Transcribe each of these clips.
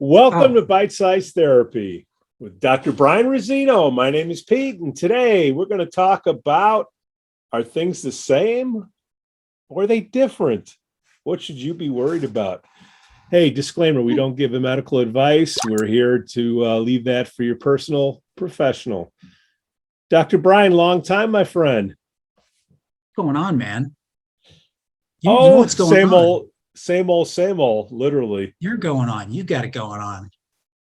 Welcome Oh, to Bite Size Therapy with Dr. Brian Razzino. My name is Pete, and today we're going to talk about, are things the same or are they different? What should you be worried about? Hey, disclaimer, we don't give medical advice. We're here to leave that for your personal professional. Dr. Brian, long time, my friend. what's going on, man? You know Oh, what's going on. same old, literally. You're going on. You got it going on,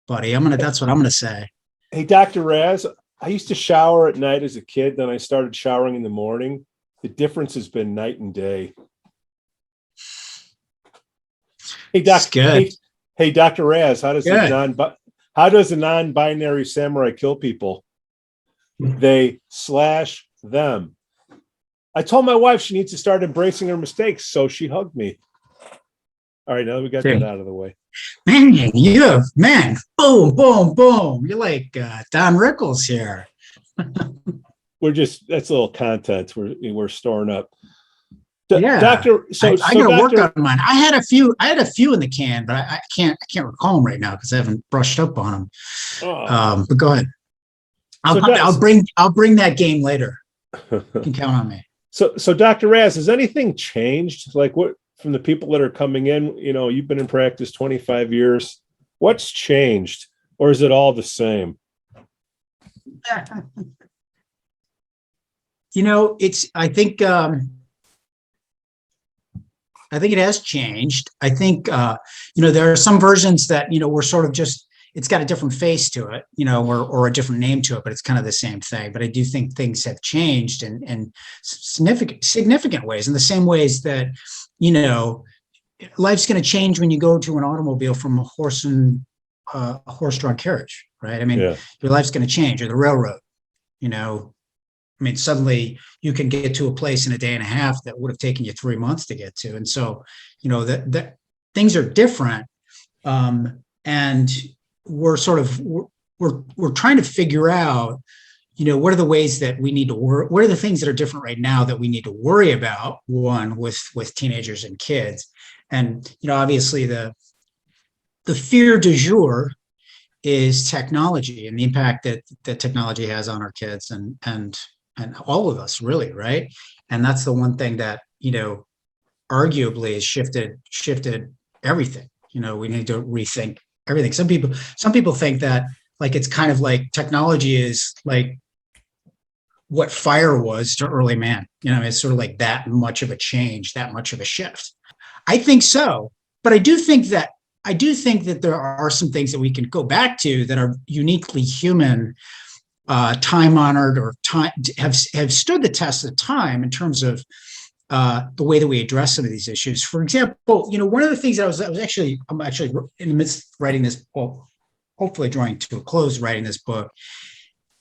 buddy. That's what I'm gonna say. Hey, Dr. Raz, I used to shower at night as a kid. Then I started showering in the morning. The difference has been night and day. Hey, It's good. hey, Dr. Raz, Good. how does a non-binary samurai kill people? They slash them. I told my wife she needs to start embracing her mistakes, so she hugged me. All right, now that we got that See, out of the way. man, boom, boom, boom. You're like Don Rickles here. That's a little content we're storing up. Yeah, Doctor, I got to work Doctor, on mine. I had a few in the can, but I can't recall them right now because I haven't brushed up on them. oh, But go ahead. so I'll bring that game later. You can count on me. so Dr. Raz, has anything changed? Like what from the people that are coming in? You know, you've been in practice 25 years. What's changed, or is it all the same? It's. I think it has changed. I think, there are some versions that, we're sort of just, it's got a different face to it, or a different name to it, but it's kind of the same thing. But I do think things have changed in significant ways, in the same ways that, life's going to change when you go to an automobile from a horse-drawn carriage, right? I mean, Yeah. your life's going to change, or the railroad, suddenly you can get to a place in a day and a half that would have taken you 3 months to get to. And so, that things are different. And we're trying to figure out, what are the ways that we need to work? What are the things that are different right now that we need to worry about? One, with teenagers and kids. And, obviously the fear du jour is technology and the impact that technology has on our kids and all of us, really, right? And that's the one thing that arguably has shifted everything. We need to rethink everything. Some people think that, like, it's kind of like technology is like what fire was to early man. It's sort of like that much of a change, that much of a shift. I think so, but I do think that there are some things that we can go back to that are uniquely human, time honored, or time have stood the test of time in terms of the way that we address some of these issues. For example, one of the things that I'm actually in the midst of writing this, well, hopefully drawing to a close writing this book.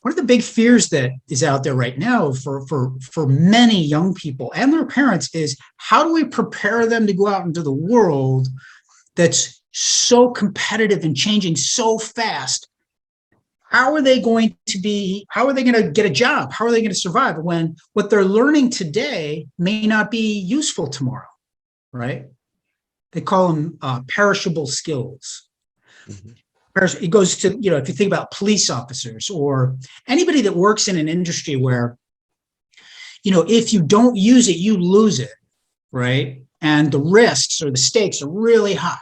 One of the big fears that is out there right now for many young people and their parents is, how do we prepare them to go out into the world that's so competitive and changing so fast? How are they going to get a job? How are they going to survive when what they're learning today may not be useful tomorrow, right? They call them perishable skills. Mm-hmm. It goes to, if you think about police officers or anybody that works in an industry where, if you don't use it, you lose it, right? And the risks or the stakes are really high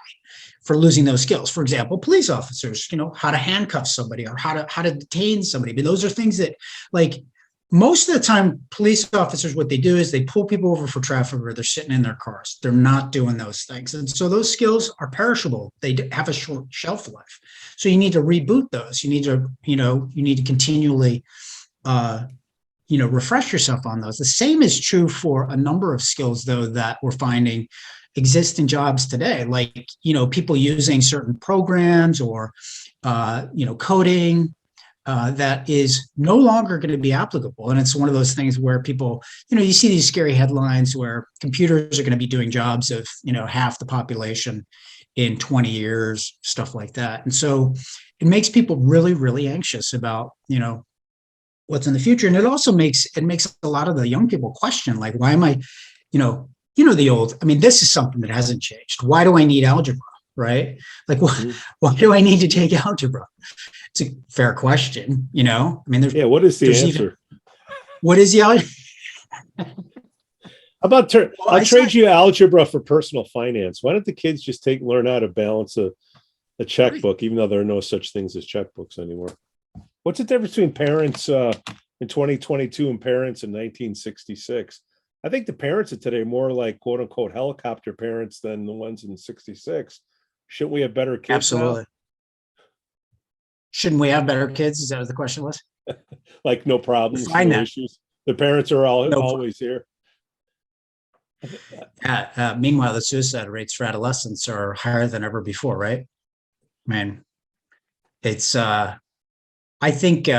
for losing those skills. For example, police officers, how to handcuff somebody or how to detain somebody. But those are things that, like, most of the time, police officers, what they do is they pull people over for traffic, or they're sitting in their cars. They're not doing those things. And so those skills are perishable. They have a short shelf life. So you need to reboot those. You need to continually, refresh yourself on those. The same is true for a number of skills, though, that we're finding exist in jobs today, like, people using certain programs or, coding, that is no longer going to be applicable. And it's one of those things where people, you see these scary headlines where computers are going to be doing jobs of, half the population in 20 years, stuff like that. And so it makes people really, really anxious about, what's in the future. And it also makes a lot of the young people question, like, why am I, the old, this is something that hasn't changed. Why do I need algebra? right? Like, Mhm. why do I need to take algebra? It's a fair question, you know? I mean, Yeah, what is the there's even, answer? what is the algebra? How about Well, I'll I saw, trade you algebra for personal finance. Why don't the kids just learn how to balance a right. checkbook, even though there are no such things as checkbooks anymore? What's the difference between parents in 2022 and parents in 1966? I think the parents of today are more like quote unquote helicopter parents than the ones in 66. Shouldn't we have better kids now? Absolutely. Shouldn't we have better kids? Is that what the question was? Like no We problems, find no that. issues. The parents are No. always here. Yeah. Meanwhile, the suicide rates for adolescents are higher than ever before, right? I mean, it's, I think,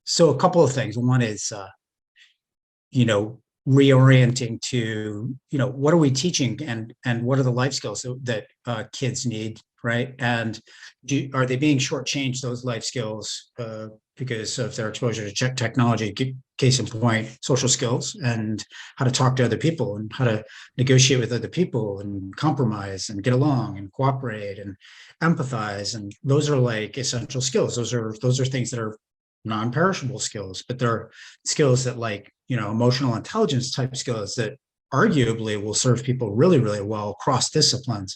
so a couple of things. One is, you know, reorienting to, you know, what are we teaching and what are the life skills that kids need, right? And are they being shortchanged those life skills because of their exposure to technology? Case in point, social skills and how to talk to other people and how to negotiate with other people and compromise and get along and cooperate and empathize. And those are like essential skills. Those are things that are non-perishable skills, but they're skills that, like, you know, emotional intelligence type skills that arguably will serve people really, really well across disciplines.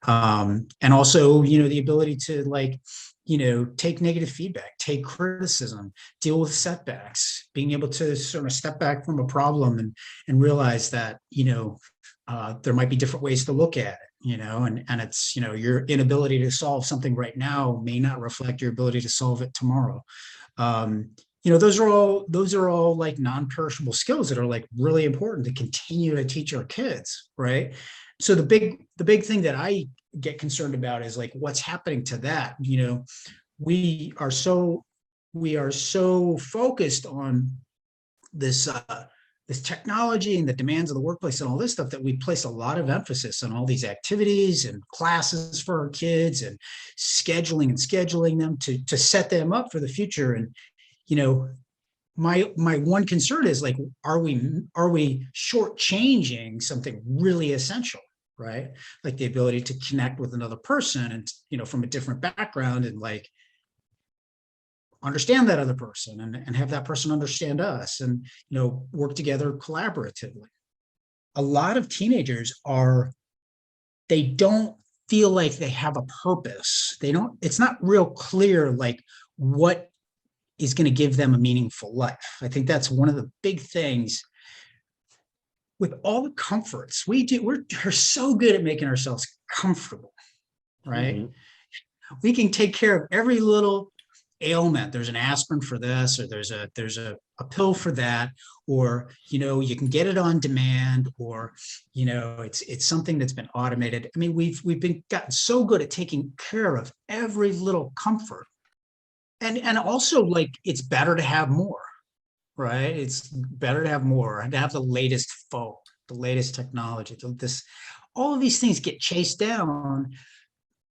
And also, you know, the ability to, like, you know, take negative feedback, take criticism, deal with setbacks, being able to sort of step back from a problem and realize that, you know, there might be different ways to look at it, you know, and it's, you know, your inability to solve something right now may not reflect your ability to solve it tomorrow. um, you know, those are all like non-perishable skills that are like really important to continue to teach our kids, right? So the big thing that I get concerned about is like what's happening to that. You know, we are so we are so focused on this this technology and the demands of the workplace and all this stuff that we place a lot of emphasis on all these activities and classes for our kids and scheduling them to set them up for the future. And you know, my one concern is like, are we shortchanging something really essential, right? Like the ability to connect with another person and, you know, from a different background, and like understand that other person and have that person understand us, and, you know, work together collaboratively. A lot of teenagers they don't feel like they have a purpose. They don't, it's not real clear like what is going to give them a meaningful life. I think that's one of the big things with all the comforts we do. We're so good at making ourselves comfortable, right? Mhm. We can take care of every little ailment. There's an aspirin for this, or there's a pill for that, or, you know, you can get it on demand, or, you know, it's something that's been automated. I mean, we've been gotten so good at taking care of every little comfort. And also, like, it's better to have more, right? It's better to have more and to have the latest phone, the latest technology. This, all of these things get chased down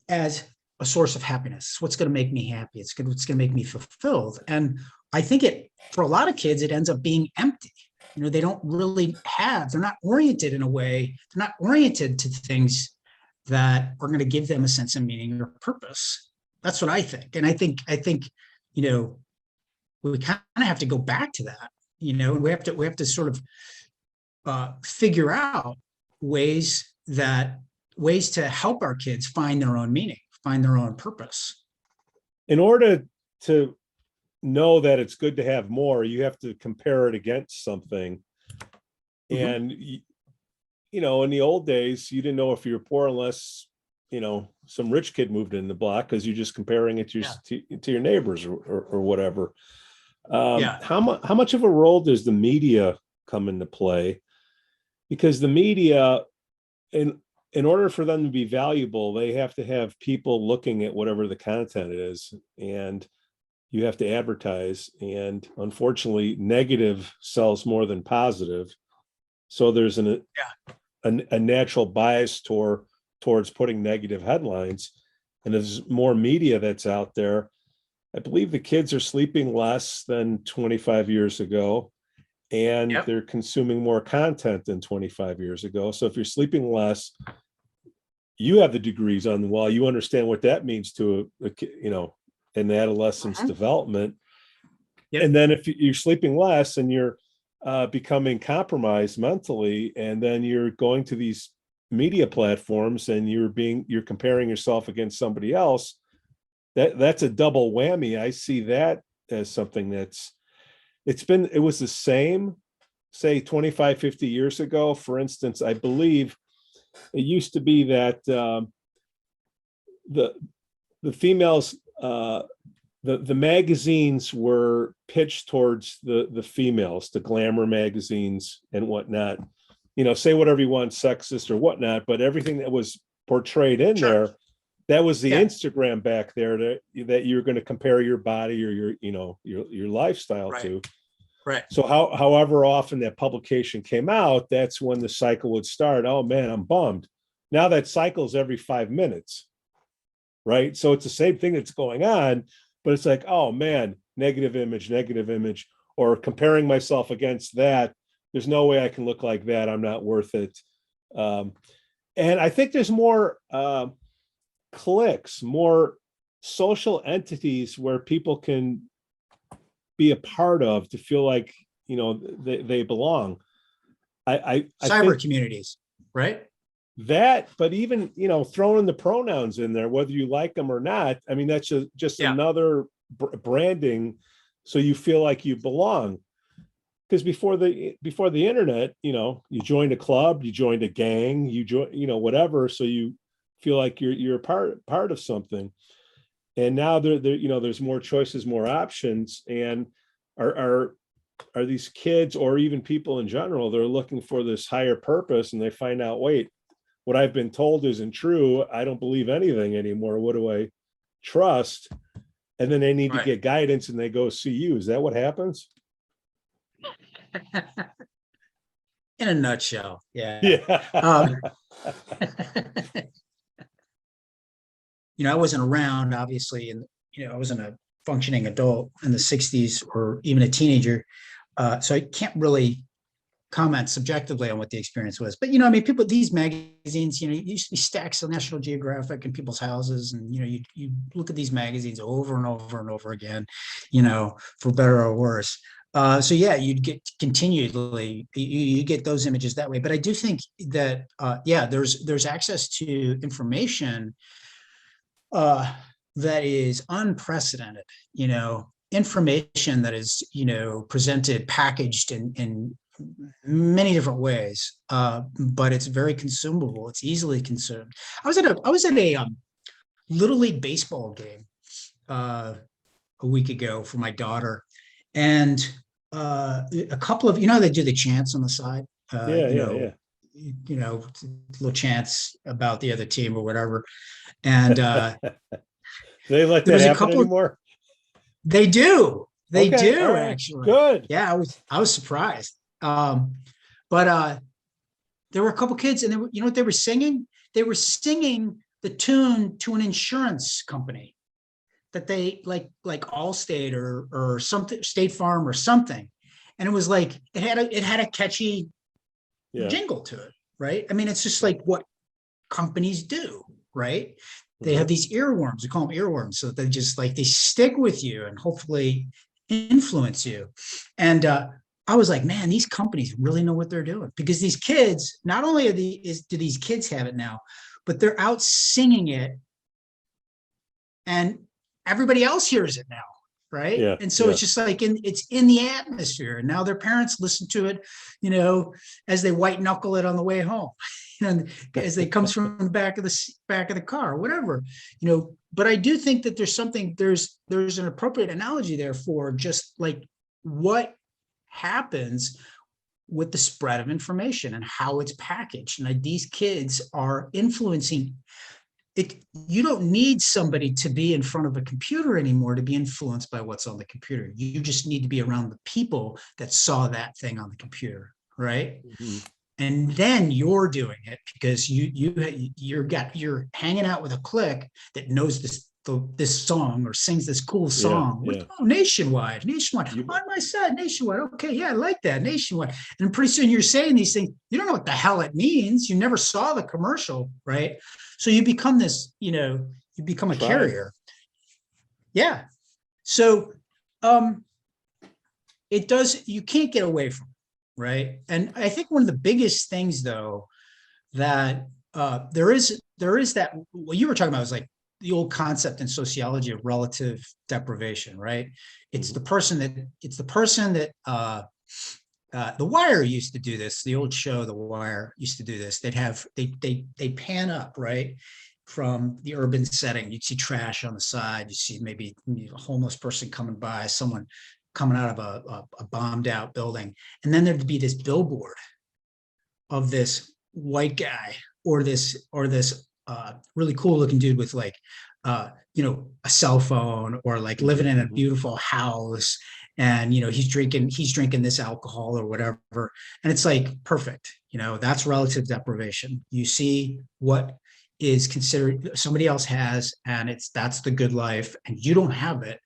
as a source of happiness. What's going to make me happy? It's good. What's going to make me fulfilled? And I think for a lot of kids, it ends up being empty. You know, they don't really they're not oriented in a way. They're not oriented to things that are going to give them a sense of meaning or purpose. That's what I think. And I think, you know, we kind of have to go back to that, you know, and we have to sort of figure out ways to help our kids find their own meaning, find their own purpose. In order to know that it's good to have more, you have to compare it against something. Mhm. And you know, in the old days, you didn't know if you were poor unless, you know, some rich kid moved in the block, because you're just comparing it Yeah. to your neighbors or whatever. Yeah. How much of a role does the media come into play? Because the media, in order for them to be valuable, they have to have people looking at whatever the content is, and you have to advertise. And unfortunately, negative sells more than positive. So there's Yeah. a natural bias towards putting negative headlines. And there's more media that's out there. I believe the kids are sleeping less than 25 years ago, and Yep. they're consuming more content than 25 years ago. So if you're sleeping less, you have the degrees on the wall. You understand what that means to an adolescent's development. Yep. And then if you're sleeping less and you're becoming compromised mentally, and then you're going to these media platforms and you're comparing yourself against somebody else, that's a double whammy. I see that as something it was the same, say 25, 50 years ago. For instance, I believe it used to be that the females, the magazines were pitched towards the females, the glamour magazines and whatnot. Say whatever you want, sexist or whatnot, but everything that was portrayed in there, that was the Instagram back there that you're going to compare your body or your lifestyle to. Right. So however often that publication came out, that's when the cycle would start. Oh man, I'm bummed. Now that cycle's every 5 minutes, right? So it's the same thing that's going on, but it's like, oh man, negative image, or comparing myself against that. There's no way I can look like that. I'm not worth it. And I think there's more cliques, more social entities where people can be a part of to feel like, they belong. I cyber think communities, right? that, but even, throwing the pronouns in there, whether you like them or not, I mean, that's just another branding. So you feel like you belong. Because before the internet, you joined a club, you joined a gang, you join, whatever. So you feel like you're a part of something. And now there's more choices, more options. And are these kids, or even people in general, they're looking for this higher purpose, and they find out, wait, what I've been told isn't true. I don't believe anything anymore. What do I trust? And then they need to get guidance, and they go see you. Is that what happens? In a nutshell, Yeah. I wasn't around, obviously, and I wasn't a functioning adult in the 60s or even a teenager, so I can't really comment subjectively on what the experience was. But people, these magazines, it used to be stacks of National Geographic in people's houses, and you look at these magazines over and over and over again, for better or worse. So yeah, you'd get continually, you get those images that way. But I do think that there's access to information that is unprecedented, information that is, presented, packaged in many different ways, but it's very consumable. It's easily consumed. I was at a Little League baseball game a week ago for my daughter, and a couple of, they do the chants on the side, little chants about the other team or whatever, and they let that happen anymore? They do. They do, right. Actually. Good. Yeah, I was surprised. But there were a couple kids, and they were, what they were singing? They were singing the tune to an insurance company that they like Allstate or something, State Farm or something. And it was like, it had a catchy jingle to it, right? I mean, it's just like what companies do, right? They have these earworms. We call them earworms. So they just they stick with you and hopefully influence you. And I was like, man, these companies really know what they're doing, because these kids, not only do these kids have it now, but they're out singing it, and everybody else hears it now, right? Yeah, and so it's just like it's in the atmosphere. And now their parents listen to it, as they white knuckle it on the way home, as they comes from the back of the car, or whatever, But I do think that there's an appropriate analogy there for just like what happens with the spread of information and how it's packaged. And these kids are influencing it. You don't need somebody to be in front of a computer anymore to be influenced by what's on the computer. You just need to be around the people that saw that thing on the computer, right? and then you're doing it because you're hanging out with a clique that knows this song or sings this cool Yeah. song. Yeah. Oh, nationwide on my side, nationwide. Okay, yeah, I like that, nationwide. And pretty soon you're saying these things, you don't know what the hell it means. You never saw the commercial, right? So you become this, you become a carrier. Yeah. So it does, you can't get away from it, right? And I think one of the biggest things though that there is that what you were talking about was like the old concept in sociology of relative deprivation, right? It's the person that The Wire used to do this. The old show, The Wire, used to do this. They pan up, right, from the urban setting. You'd see trash on the side. You see maybe a homeless person coming by, someone coming out of a bombed out building, and then there'd be this billboard of this white guy or this really cool looking dude with like a cell phone or like living in a beautiful house, and he's drinking this alcohol or whatever, and it's like perfect. That's relative deprivation. You see what is considered somebody else has, and that's the good life, and you don't have it,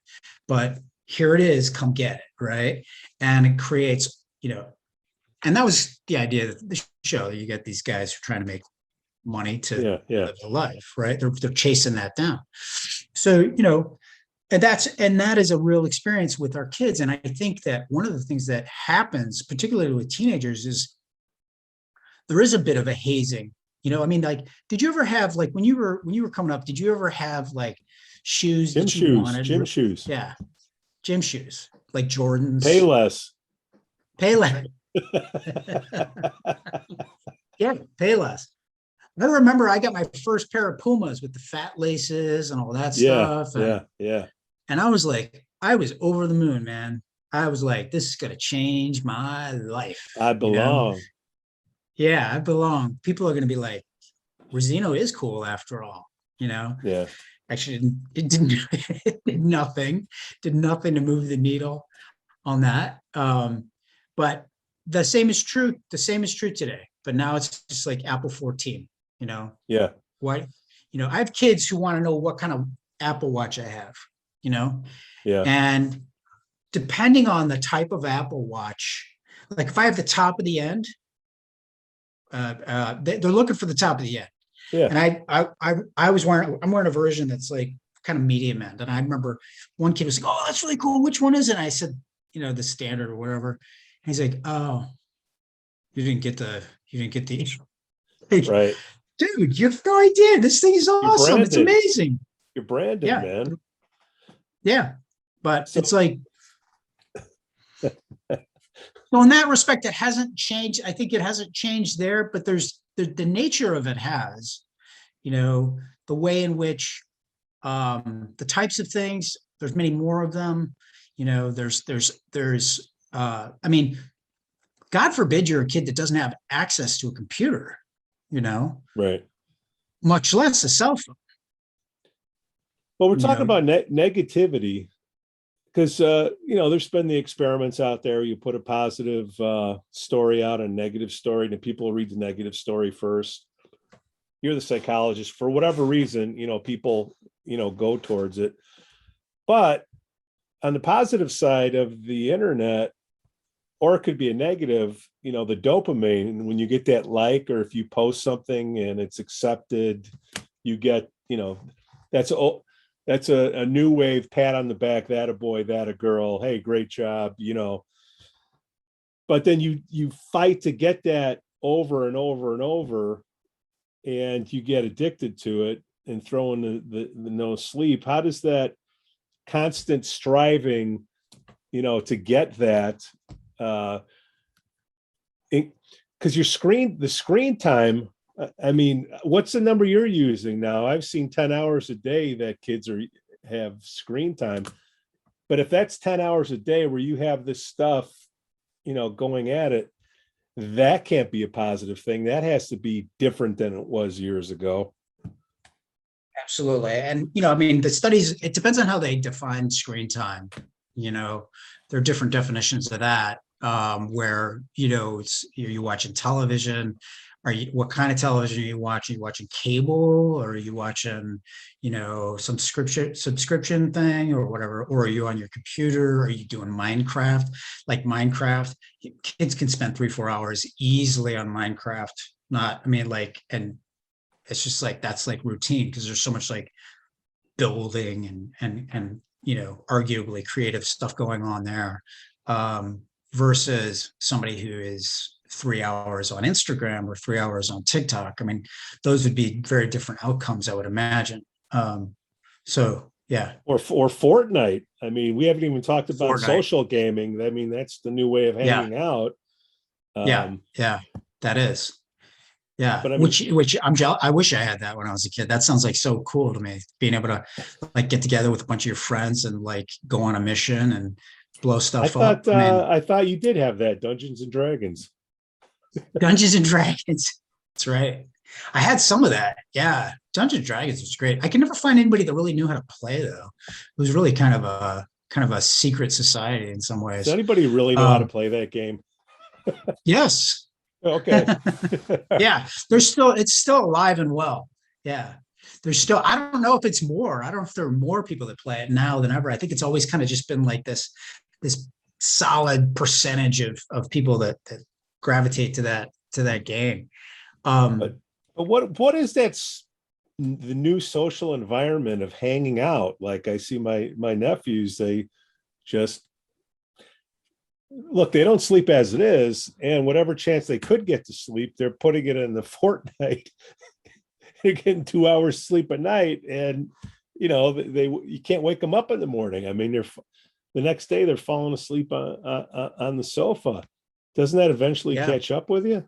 but here it is, come get it, right? And it creates, and that was the idea of the show. You get these guys who are trying to make money to live a life, right? They're chasing that down. So, and that is a real experience with our kids. And I think that one of the things that happens, particularly with teenagers, is there is a bit of a hazing. Like, did you ever have, like, when you were coming up, did you ever have like shoes that you wanted? Gym shoes. Yeah. Gym shoes, like Jordans. Pay less. Yeah, pay less. I remember I got my first pair of Pumas with the fat laces and all that stuff. Yeah. And I was like, I was over the moon, man. I was like, this is going to change my life. I belong. Yeah, I belong. People are going to be like, Razzino is cool after all, Yeah. Actually, it did nothing to move the needle on that. But the same is true today, but now it's just like Apple 14, Yeah. What, I have kids who want to know what kind of Apple Watch I have, Yeah. And depending on the type of Apple Watch, like if I have the top of the end, they're looking for the top of the end. Yeah. And I'm wearing a version that's like kind of medium end. And I remember one kid was like, "Oh, that's really cool. Which one is it?" And I said, the standard or whatever. And he's like, "Oh, you didn't get the right. Dude, you have no idea. This thing is awesome. It's amazing. You're branded, man. Yeah. But it's like, well, in that respect, it hasn't changed. I think it hasn't changed there, but there's the nature of it has, the way in which the types of things, there's many more of them, God forbid you're a kid that doesn't have access to a computer, right, much less a cell phone. Well, we're talking about negativity because, there's been the experiments out there. You put a positive story out, a negative story, and people read the negative story first. You're the psychologist. For whatever reason, people, go towards it. But on the positive side of the internet, or it could be a negative, the dopamine, when you get that like, or if you post something and it's accepted, you get, that's a new wave, pat on the back, that a boy, that a girl, hey, great job, but then you fight to get that over and over and over, and you get addicted to it and throw in the no sleep. How does that constant striving, to get that, because the screen time, what's the number you're using now? I've seen 10 hours a day that kids have screen time. But if that's 10 hours a day where you have this stuff, going at it, that can't be a positive thing. That has to be different than it was years ago. Absolutely. And, the studies, it depends on how they define screen time. There are different definitions of that. where, you're watching television. What kind of television are you watching? Are you watching cable, or are you watching, some subscription thing or whatever? Or are you on your computer? Are you doing Minecraft? Like Minecraft, kids can spend 3-4 hours easily on Minecraft. And it's just like, that's like routine, because there's so much like building and arguably creative stuff going on there, versus somebody who is 3 hours on Instagram or 3 hours on TikTok. I mean, those would be very different outcomes, I would imagine. So yeah. Or Fortnite. I mean, we haven't even talked about Fortnite. social gaming. I mean, that's the new way of Yeah. hanging out. Yeah. That is. Yeah. But I mean, which I'm jealous. I wish I had that when I was a kid. That sounds like so cool to me, being able to like get together with a bunch of your friends and like go on a mission and blow stuff up. I thought you did have that, Dungeons and Dragons. Dungeons and Dragons. That's right. I had some of that. Yeah. Dungeons and Dragons was great. I can never find anybody that really knew how to play, though. It was really kind of a secret society in some ways. Does anybody really know how to play that game? Yes. Okay. Yeah. It's still alive and well. Yeah. I don't know if it's more. I don't know if there are more people that play it now than ever. I think it's always kind of just been like this solid percentage of people that gravitate to that game. But what is that? The new social environment of hanging out. Like I see my nephews, they just look, they don't sleep as it is, and whatever chance they could get to sleep, they're putting it in the Fortnite. They're getting 2 hours sleep a night, and you can't wake them up in the morning. I mean, the next day they're falling asleep on the sofa. Doesn't that eventually catch up with you?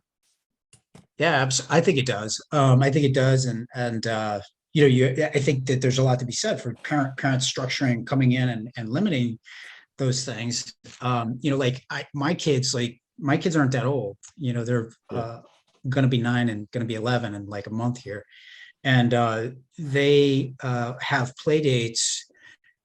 Yeah, I think it does. I think it does, and I think that there's a lot to be said for parents structuring, coming in and limiting those things. My kids aren't that old. They're going to be 9 and going to be 11 in like a month here, and they have play dates,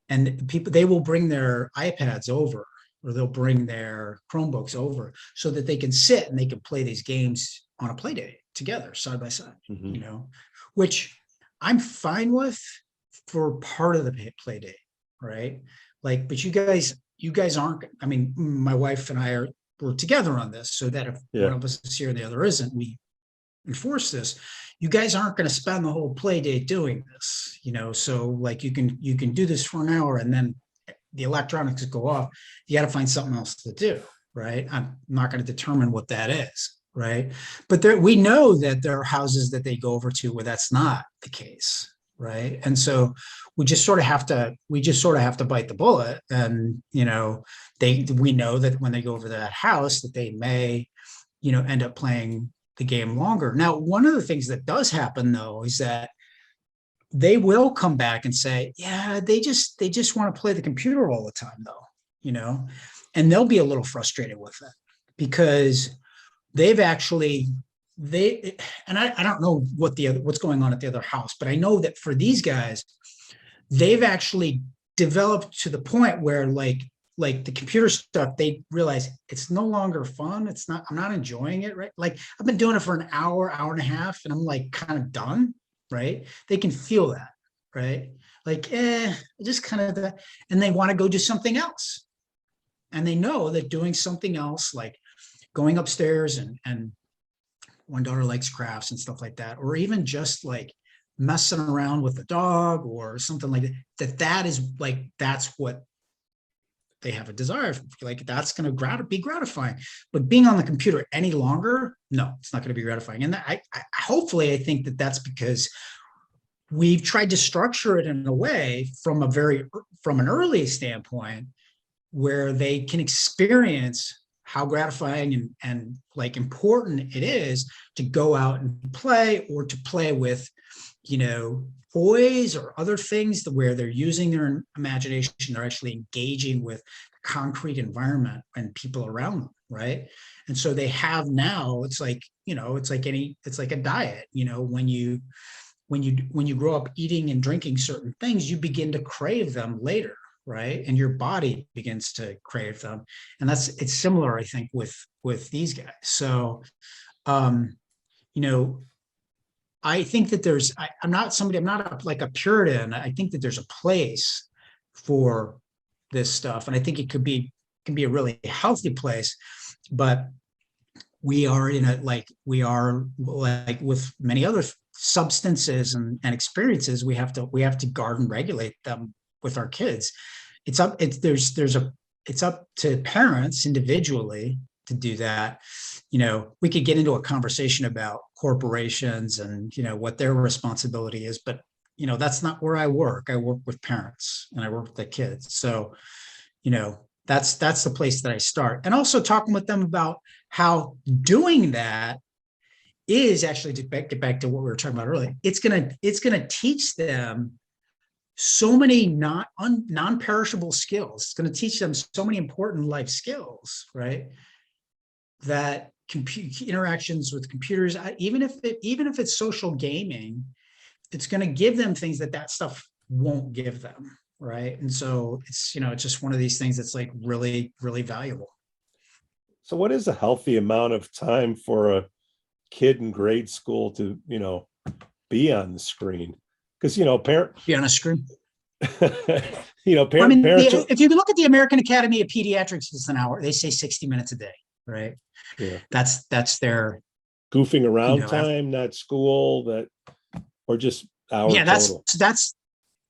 and they will bring their iPads over, or they'll bring their Chromebooks over, so that they can sit and they can play these games on a play date together, side by side. Mm-hmm. Which I'm fine with for part of the play date, right? Like, but you guys aren't. I mean, my wife and I we're together on this, so that if one of us is here and the other isn't, we enforce this. You guys aren't going to spend the whole play date doing this, So like, you can do this for an hour, and then the electronics go off. You got to find something else to do, right? I'm not going to determine what that is, right? But we know that there are houses that they go over to where that's not the case, right? And so we just sort of have to bite the bullet, and we know that when they go over to that house that they may end up playing the game longer. Now, one of the things that does happen, though, is that they will come back and say, yeah, they just want to play the computer all the time, though, and they'll be a little frustrated with it, because I don't know what's going on at the other house, but I know that for these guys, they've actually developed to the point where like the computer stuff, they realize it's no longer fun. I'm not enjoying it, right? Like, I've been doing it for an hour and a half, and I'm like kind of done, right? They can feel that, right? Like, just kind of that, and they want to go do something else. And they know that doing something else, like going upstairs and one daughter likes crafts and stuff like that, or even just like messing around with the dog or something like that, that is like, that's what they have a desire for. Like, that's going to be gratifying. But being on the computer any longer, no, it's not going to be gratifying. And I think that that's because we've tried to structure it in a way from an early standpoint where they can experience how gratifying and like important it is to go out and play, or to play with, toys or other things where they're using their imagination. They're actually engaging with the concrete environment and people around them, right? And so they have now, it's like a diet. When you grow up eating and drinking certain things, you begin to crave them later, right? And your body begins to crave them. And it's similar, I think, with these guys. So, you know, I think that I'm not like a Puritan. I think that there's a place for this stuff. And I think can be a really healthy place, but we are like with many other substances and experiences, we have to guard and regulate them with our kids. It's up to parents individually to do that. We could get into a conversation about corporations and, what their responsibility is, but, that's not where I work. I work with parents and I work with the kids. So, that's the place that I start. And also talking with them about how doing that is actually, to get back to what we were talking about earlier, it's gonna teach them so many non-perishable skills. It's going to teach them so many important life skills, right? That interactions with computers, even if it's social gaming, it's going to give them things that stuff won't give them, right? And so it's just one of these things that's like really, really valuable. So what is a healthy amount of time for a kid in grade school to, be on the screen? Because, Be on a screen. parents. If you look at the American Academy of Pediatrics, it's an hour. They say 60 minutes a day, right? Yeah. That's their goofing around time, not school, or just hours. Yeah, total.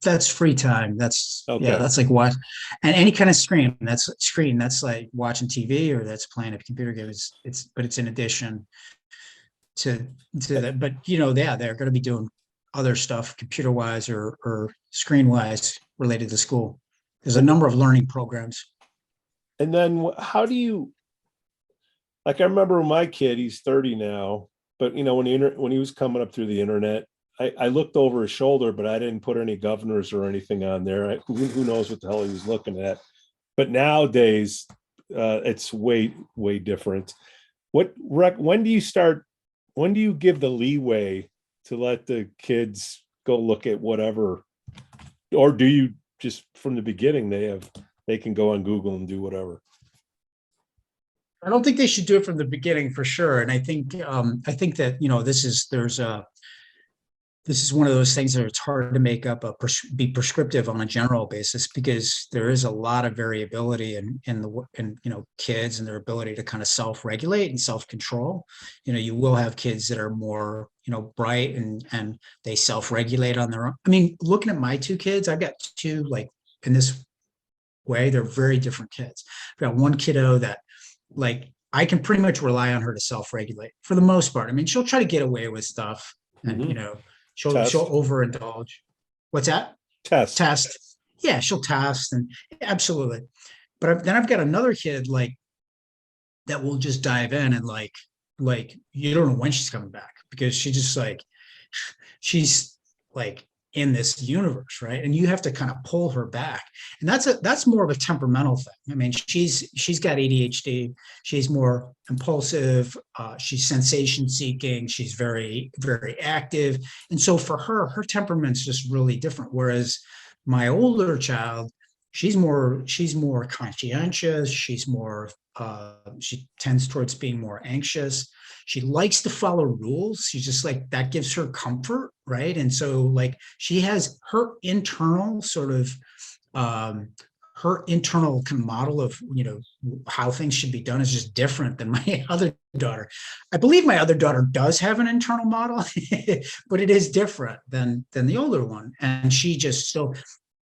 that's free time. That's okay. Yeah, that's like what, and any kind of screen. That's like watching TV or that's playing a computer game. It's in addition to that. But they're going to be doing other stuff computer wise or screen wise related to school. There's a number of learning programs. And then how do you, I remember my kid, he's 30 now, but when he was coming up through the internet, I looked over his shoulder, but I didn't put any governors or anything on there. Who knows what the hell he was looking at? But nowadays, it's way, way different. When do you give the leeway to let the kids go look at whatever, or do you just from the beginning they can go on Google and do whatever? I don't think they should do it from the beginning for sure. And I think that this is one of those things that it's hard to make up be prescriptive on a general basis, because there is a lot of variability in kids and their ability to kind of self-regulate and self-control. You will have kids that are more bright and they self-regulate on their own. I mean, looking at my two kids, I've got two, like, in this way, they're very different kids. I've got one kiddo that, like, I can pretty much rely on her to self-regulate for the most part. I mean, she'll try to get away with stuff and she'll overindulge. What's that? Test. Yeah, she'll test, and absolutely. But then I've got another kid like that will just dive in and like you don't know when she's coming back, because she's like in this universe, right? And you have to kind of pull her back. And that's more of a temperamental thing. I mean, she's got ADHD. She's more impulsive. She's sensation seeking. She's very, very active. And so for her temperament's just really different. Whereas my older child, she's more conscientious. She's more, she tends towards being more anxious. She likes to follow rules. She's just like, that gives her comfort, right? And so like she has her internal sort of, her internal kind of model of, how things should be done is just different than my other daughter. I believe my other daughter does have an internal model, but it is different than the older one. And she just still,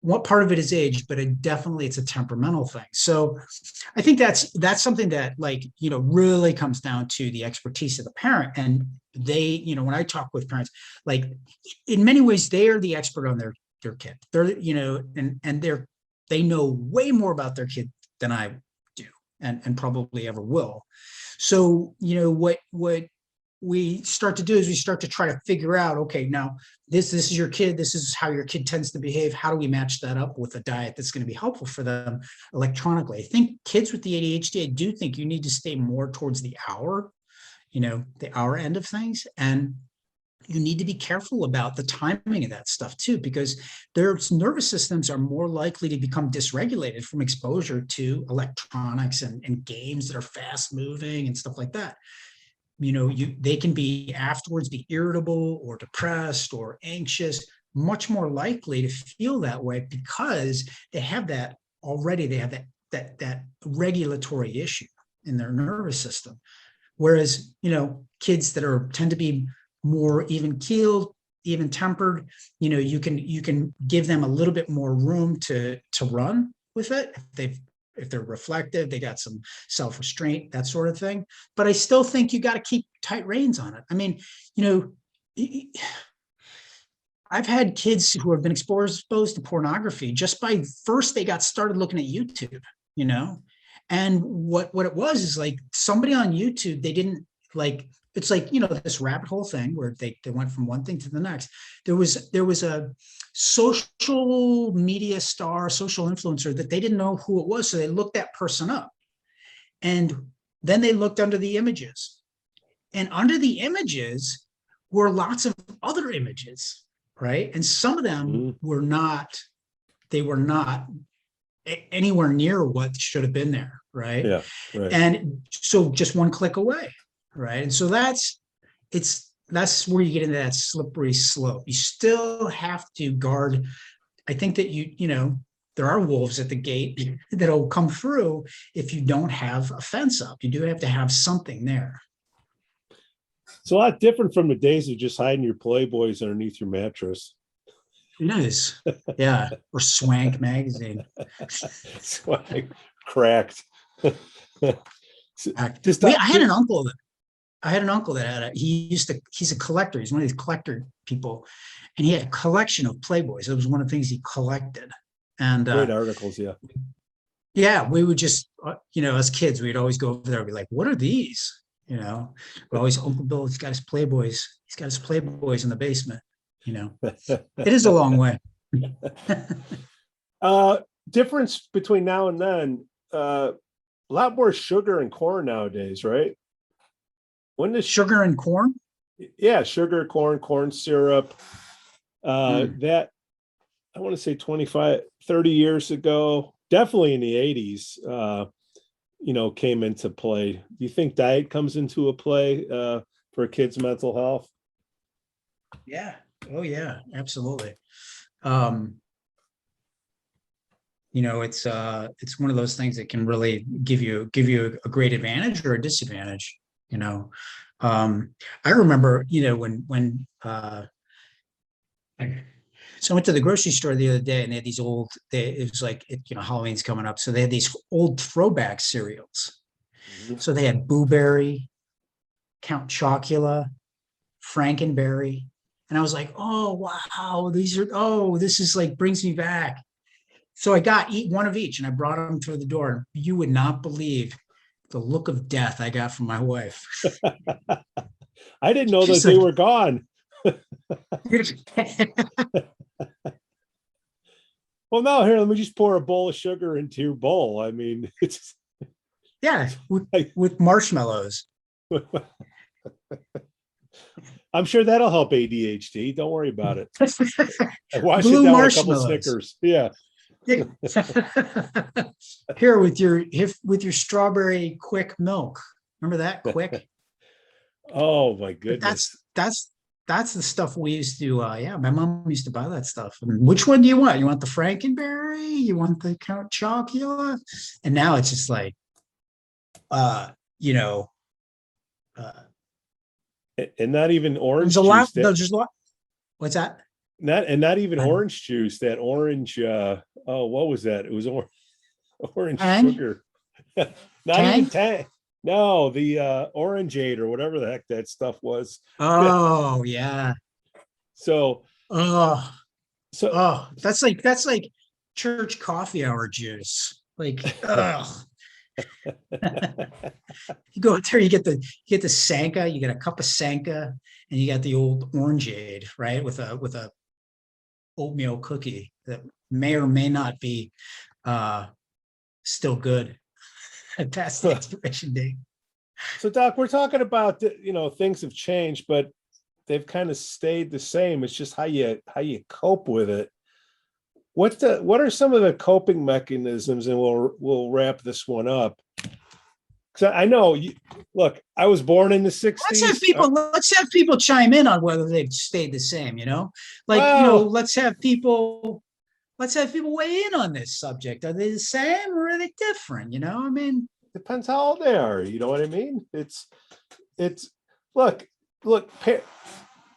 what part of it is age, but it's a temperamental thing. So I think that's something that, like, really comes down to the expertise of the parent. And they, when I talk with parents, like, in many ways, they are the expert on their kid. They're, and they know way more about their kid than I do and probably ever will. So, what we start to do is we start to try to figure out, okay, now this is your kid. This is how your kid tends to behave. How do we match that up with a diet that's going to be helpful for them electronically? I think kids with the ADHD, I do think you need to stay more towards the hour end of things. And you need to be careful about the timing of that stuff too, because their nervous systems are more likely to become dysregulated from exposure to electronics and games that are fast moving and stuff like that. They can be afterwards be irritable or depressed or anxious, much more likely to feel that way because they have that already. They have that regulatory issue in their nervous system. Whereas, kids that tend to be more even keeled, even tempered, you can give them a little bit more room to run with it. If they're reflective, they got some self-restraint, that sort of thing. But I still think you got to keep tight reins on it. I mean, I've had kids who have been exposed to pornography just by first they got started looking at YouTube, and what it was is like somebody on YouTube, they didn't like, it's like, this rabbit hole thing where they went from one thing to the next. There was a social media star, social influencer that they didn't know who it was. So they looked that person up, and then they looked under the images, and under the images were lots of other images. Right. And some of them were not anywhere near what should have been there. Right. Yeah. Right. And so just one click away. Right. And so that's where you get into that slippery slope. You still have to guard. I think that there are wolves at the gate that'll come through if you don't have a fence up. You do have to have something there. It's a lot different from the days of just hiding your Playboys underneath your mattress. It is. Yeah. Or Swank magazine. Swank, cracked. I had an uncle that had he's a collector. He's one of these collector people. And he had a collection of Playboys. It was one of the things he collected. And great articles. Yeah. Yeah. We would just, as kids, we'd always go over there and be like, what are these? We're always, Uncle Bill, he's got his Playboys. He's got his Playboys in the basement. It is a long way. Difference between now and then, a lot more sugar and corn nowadays, right? When does sugar and corn? Yeah, sugar, corn syrup. That I want to say 25, 30 years ago, definitely in the 80s. Came into play. Do you think diet comes into a play for a kid's mental health? Yeah. Oh yeah, absolutely. It's one of those things that can really give you a great advantage or a disadvantage. I remember, when so I went to the grocery store the other day and they had these it was like, Halloween's coming up. So they had these old throwback cereals. Mm-hmm. So they had Boo Berry, Count Chocula, Frankenberry. And I was like, oh, wow, this is like, brings me back. So I got one of each and I brought them through the door. You would not believe the look of death I got from my wife. I didn't know that they were gone. Well, no, here, let me just pour a bowl of sugar into your bowl. I mean, it's with marshmallows. I'm sure that'll help ADHD. Don't worry about it. Wash Blue it down marshmallows. With a couple Snickers. Yeah. Here with your strawberry quick milk. Remember that quick? Oh my goodness. That's the stuff we used to. My mom used to buy that stuff. And which one do you want? You want the Frankenberry? You want the Count Chocula? And now it's just like, and not even orange juice. There's a lot. What's that? Not even orange juice. That orange. What was that? It was orange sugar. Not even Tang. No, the Orangeade or whatever the heck that stuff was. Oh yeah. So that's like church coffee hour juice. Like, you go out there, you get the Sanka, you get a cup of Sanka, and you got the old Orangeade, right? With a oatmeal cookie that may or may not be still good past the expiration date. So Doc, we're talking about, things have changed, but they've kind of stayed the same. It's just how you cope with it. What are some of the coping mechanisms? And we'll wrap this one up. Because I know look, I was born in the 60s. Let's have people chime in on whether they've stayed the same, let's have people weigh in on this subject. Are they the same or are they different? Depends how old they are. You know what I mean? It's look,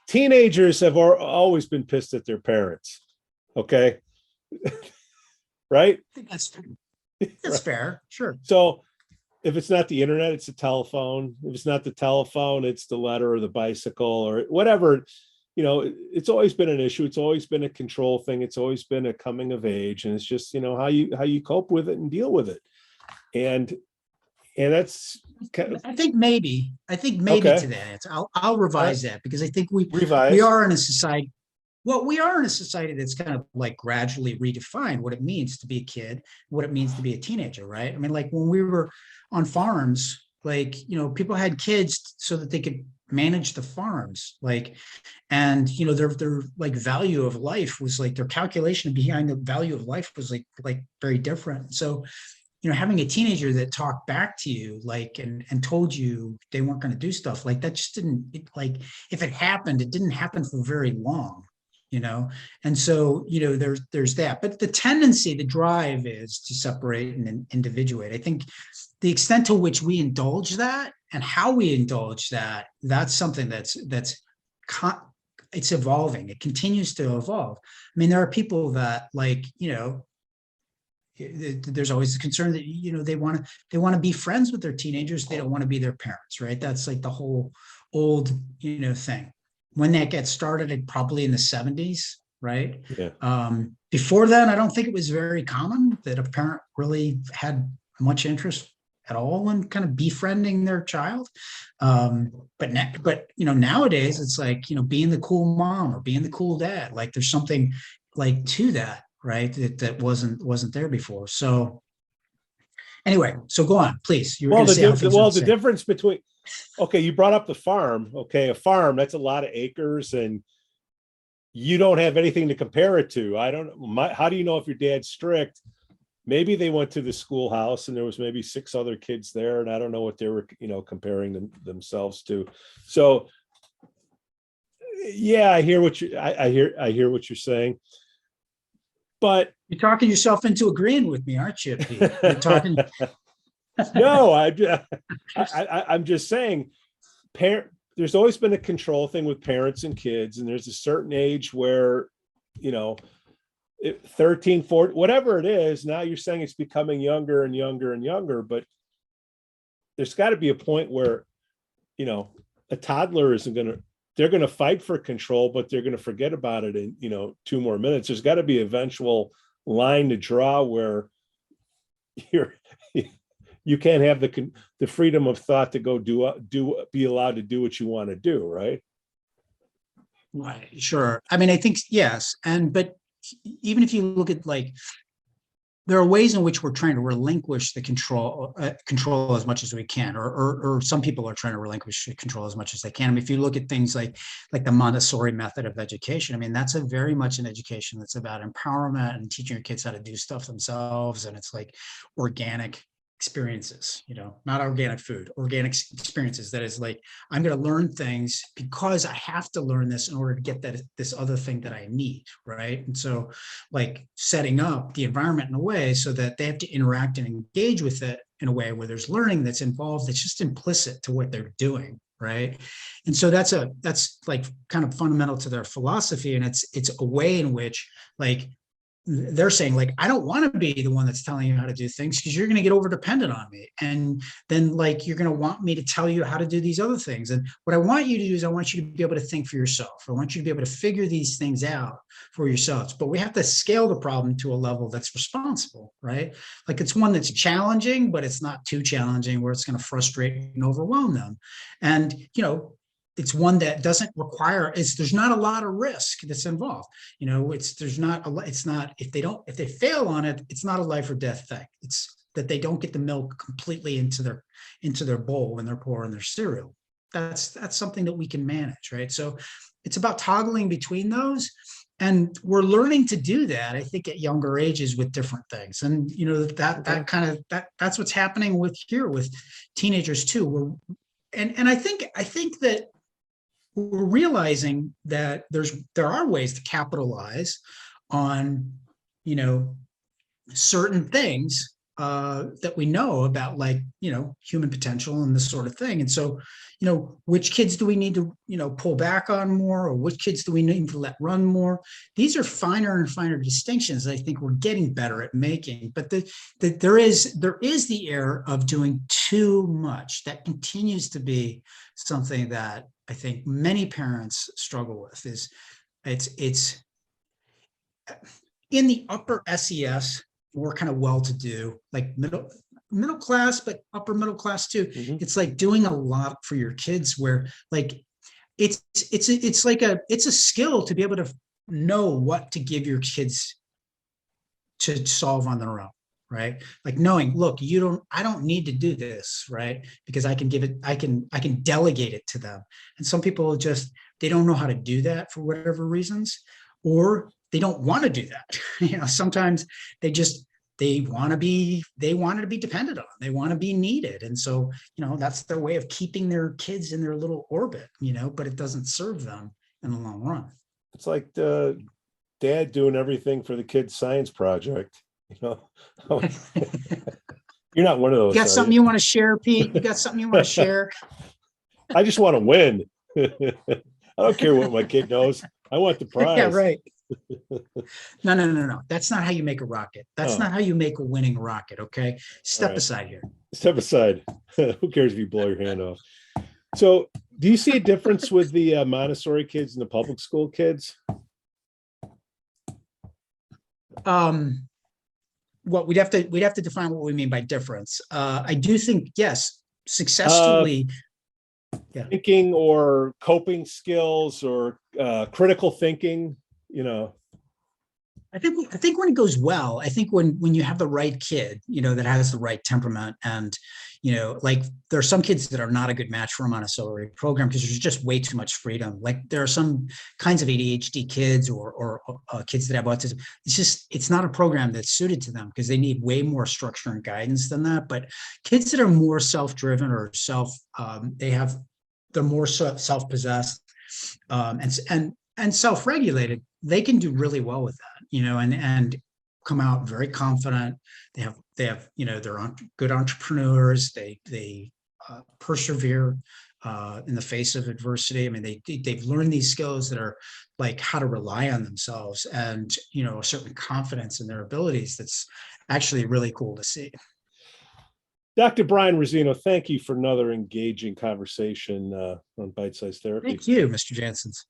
teenagers have always been pissed at their parents. Okay. Right? I think that's fair. Sure. So if it's not the internet, it's the telephone. If it's not the telephone, it's the letter or the bicycle or whatever. It's always been an issue. It's always been a control thing. It's always been a coming of age. And it's just, how you cope with it and deal with it. And that's kind of, I think maybe Okay. to that answer. I'll revise that because I think we revise. are in a society. Well, we are in a society that's kind of like gradually redefined what it means to be a kid, what it means to be a teenager, right? I mean, like when we were on farms, people had kids so that they could manage the farms, and their like value of life was like their calculation behind the value of life was like very different. So, having a teenager that talked back to you, and told you they weren't going to do stuff like that just didn't, if it happened, it didn't happen for very long. And so, there's that, but the tendency, the drive is to separate and individuate. I think the extent to which we indulge that and how we indulge that, that's something it's evolving. It continues to evolve. I mean, there are people that there's always a concern that, they want to be friends with their teenagers. They don't want to be their parents, right? That's like the whole old, thing. When that gets started, probably in the 70s, right? Yeah. Before then, I don't think it was very common that a parent really had much interest at all in kind of befriending their child. But nowadays it's like, being the cool mom or being the cool dad, like there's something like to that, right? That wasn't there before. So anyway, so go on, please. You were going to say the difference between, okay, you brought up the farm. Okay, a farm, that's a lot of acres, and you don't have anything to compare it to. I don't know. How do you know if your dad's strict? Maybe they went to the schoolhouse and there was maybe 6 other kids there, and I don't know what they were, comparing themselves to. So, yeah, I hear what you're saying, but you're talking yourself into agreeing with me, aren't you, Pete? You're talking. No, I'm just saying, there's always been a control thing with parents and kids, and there's a certain age where, 13, 14, whatever it is. Now you're saying it's becoming younger and younger and younger, but there's got to be a point where, a toddler they're going to fight for control, but they're going to forget about it in, 2 more minutes. There's got to be an eventual line to draw where you can't have the freedom of thought to go be allowed to do what you want to do. Right. Right. Sure. I mean, I think, yes. But even if you look at there are ways in which we're trying to relinquish the control as much as we can, or some people are trying to relinquish control as much as they can. I mean, if you look at things like the Montessori method of education, I mean, that's very much an education that's about empowerment and teaching your kids how to do stuff themselves. And it's like organic experiences, not organic food, organic experiences. That is like, I'm going to learn things because I have to learn this in order to get this other thing that I need. Right. And so setting up the environment in a way so that they have to interact and engage with it in a way where there's learning that's involved, that's just implicit to what they're doing. Right. And so that's like kind of fundamental to their philosophy. And it's a way in which they're saying I don't want to be the one that's telling you how to do things because you're going to get over dependent on me. And then you're going to want me to tell you how to do these other things. And what I want you to do is I want you to be able to think for yourself. I want you to be able to figure these things out for yourselves, but we have to scale the problem to a level that's responsible, right? It's one that's challenging, but it's not too challenging where it's going to frustrate and overwhelm them. And, it's one that doesn't require, there's not a lot of risk that's involved. If they fail on it, it's not a life or death thing. It's that they don't get the milk completely into their bowl when they're pouring their cereal. that's something that we can manage, right? So it's about toggling between those. And we're learning to do that, I think, at younger ages with different things. And that's what's happening with teenagers too. And I think that we're realizing that there are ways to capitalize on, certain things that we know about, like, human potential and this sort of thing. And so, which kids do we need to, pull back on more, or which kids do we need to let run more? These are finer and finer distinctions I think we're getting better at making. But there is the error of doing too much. That continues to be something that I think many parents struggle with. It's in the upper SES, more kind of well-to-do, like middle class, but upper middle class too. Mhm. It's like doing a lot for your kids, where like it's a skill to be able to know what to give your kids to solve on their own, right? Like knowing, look, I don't need to do this, right? Because I can delegate it to them. And some people they don't know how to do that for whatever reasons, or they don't want to do that. Sometimes they want to be depended on. They want to be needed. And so, that's their way of keeping their kids in their little orbit, but it doesn't serve them in the long run. It's like the dad doing everything for the kid's science project. You're not one of those. You got something you want to share, Pete? You got something you want to share? I just want to win. I don't care what my kid knows. I want the prize. Yeah, right. No. That's not how you make a rocket. That's not how you make a winning rocket. Okay. Step aside here. Step aside. Who cares if you blow your hand off? So do you see a difference with the Montessori kids and the public school kids? Well, we'd have to define what we mean by difference. I do think, yes, successfully thinking or coping skills or critical thinking, I think when it goes well, I think when you have the right kid, that has the right temperament, and, like there are some kids that are not a good match for a Montessori program because there's just way too much freedom. Like there are some kinds of ADHD kids or kids that have autism. It's not a program that's suited to them because they need way more structure and guidance than that. But kids that are more self-driven or they're more self-possessed and self-regulated, they can do really well with that, and come out very confident. They have, they're good entrepreneurs. They persevere in the face of adversity. I mean, they've learned these skills that are like how to rely on themselves and, a certain confidence in their abilities. That's actually really cool to see. Dr. Brian Razzino, thank you for another engaging conversation on Bite Size Therapy. Thank you, Mr. Jansons.